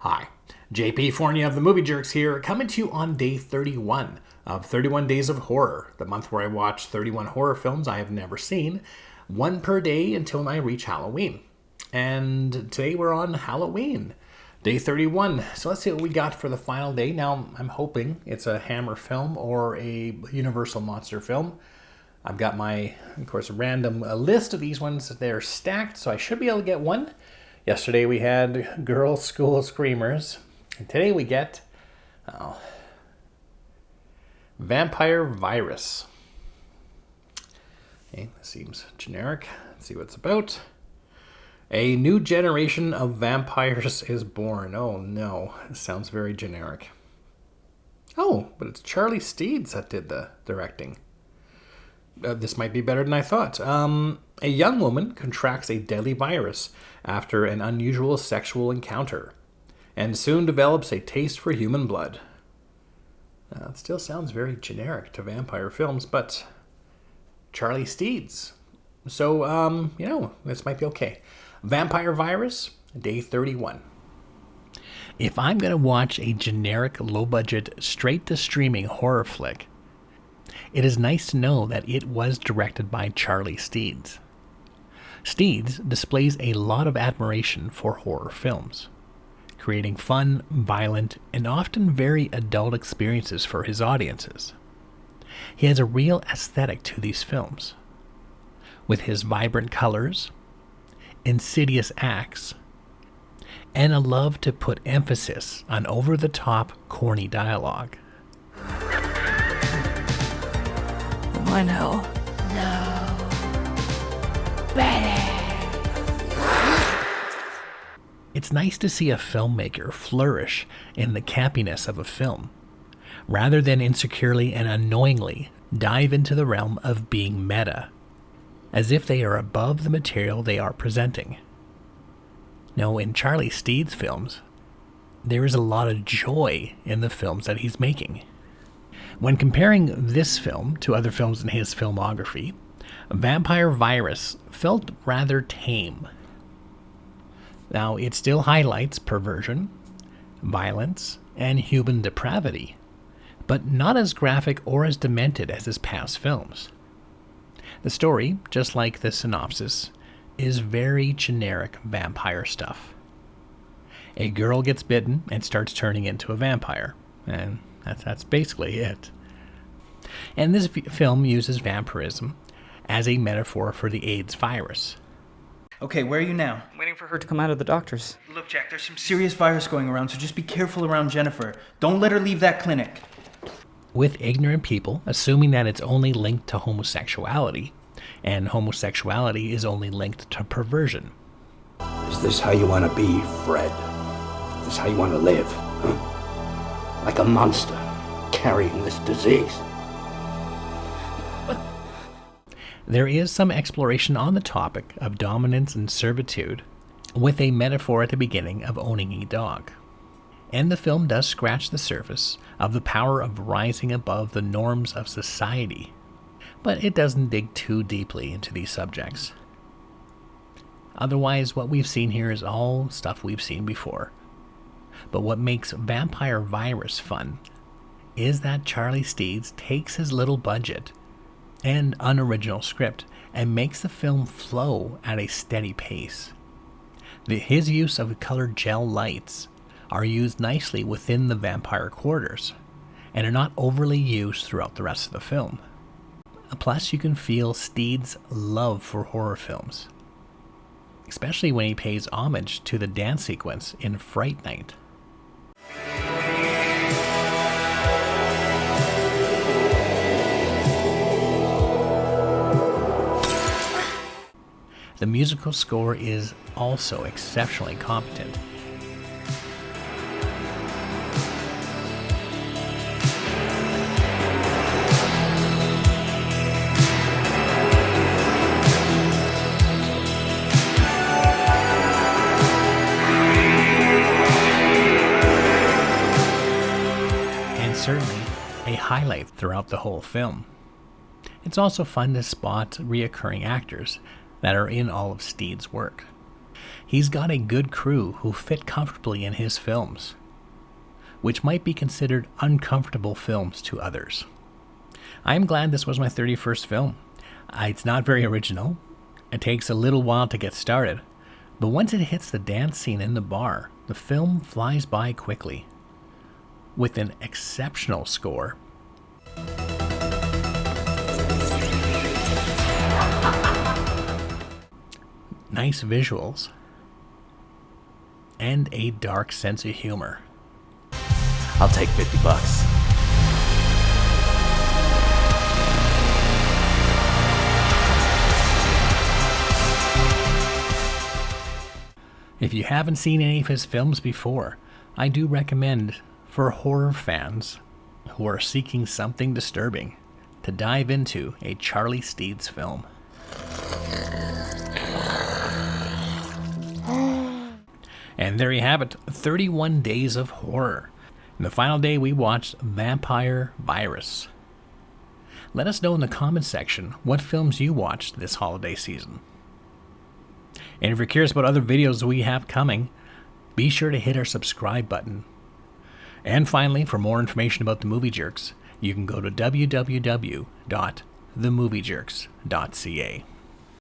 Hi, JP Fournier of the Movie Jerks here, coming to you on day 31 of 31 Days of Horror, the month where I watch 31 horror films I have never seen, one per day until I reach Halloween. And today we're on Halloween, day 31. So let's see what we got for the final day. Now, I'm hoping it's a Hammer film or a Universal Monster film. I've got my, of course, random list of these ones. They're stacked, so I should be able to get one. Yesterday we had Girls' School Screamers. And today we get Vampire Virus. Okay, this seems generic. Let's see what it's about. A new generation of vampires is born. Oh no, this sounds very generic. Oh, but it's Charlie Steeds that did the directing. This might be better than I thought. A young woman contracts a deadly virus after an unusual sexual encounter, and soon develops a taste for human blood. It still sounds very generic to vampire films, but Charlie Steeds. So, this might be okay. Vampire Virus, day 31. If I'm going to watch a generic, low-budget, straight-to-streaming horror flick, it is nice to know that it was directed by Charlie Steeds. Steeds displays a lot of admiration for horror films, creating fun, violent, and often very adult experiences for his audiences. He has a real aesthetic to these films, with his vibrant colors, insidious acts, and a love to put emphasis on over-the-top, corny dialogue. Am I in hell? No. Better. It's nice to see a filmmaker flourish in the campiness of a film, rather than insecurely and annoyingly dive into the realm of being meta, as if they are above the material they are presenting. No, in Charlie Steeds' films, there is a lot of joy in the films that he's making. When comparing this film to other films in his filmography, Vampire Virus felt rather tame. Now, it still highlights perversion, violence, and human depravity, but not as graphic or as demented as his past films. The story, just like the synopsis, is very generic vampire stuff. A girl gets bitten and starts turning into a vampire, and that's basically it. And this film uses vampirism as a metaphor for the AIDS virus. Okay, where are you now? I'm waiting for her to come out of the doctor's. Look, Jack, there's some serious virus going around, so just be careful around Jennifer. Don't let her leave that clinic. With ignorant people assuming that it's only linked to homosexuality, and homosexuality is only linked to perversion. Is this how you want to be, Fred? Is this how you want to live? Huh? Like a monster, carrying this disease. There is some exploration on the topic of dominance and servitude, with a metaphor at the beginning of owning a dog. And the film does scratch the surface of the power of rising above the norms of society, but it doesn't dig too deeply into these subjects. Otherwise, what we've seen here is all stuff we've seen before. But what makes Vampire Virus fun is that Charlie Steeds takes his little budget and unoriginal script and makes the film flow at a steady pace. His use of colored gel lights are used nicely within the vampire quarters and are not overly used throughout the rest of the film. Plus, you can feel Steed's love for horror films, especially when he pays homage to the dance sequence in Fright Night. The musical score is also exceptionally competent. And certainly a highlight throughout the whole film. It's also fun to spot reoccurring actors that are in all of Steed's work. He's got a good crew who fit comfortably in his films, which might be considered uncomfortable films to others. I'm glad this was my 31st film. It's not very original. It takes a little while to get started, but once it hits the dance scene in the bar, the film flies by quickly. With an exceptional score, nice visuals, and a dark sense of humor. I'll take $50. If you haven't seen any of his films before, I do recommend for horror fans who are seeking something disturbing to dive into a Charlie Steeds film. And there you have it, 31 Days of Horror. And the final day we watched Vampire Virus. Let us know in the comments section what films you watched this holiday season. And if you're curious about other videos we have coming, be sure to hit our subscribe button. And finally, for more information about the Movie Jerks, you can go to www.themoviejerks.ca.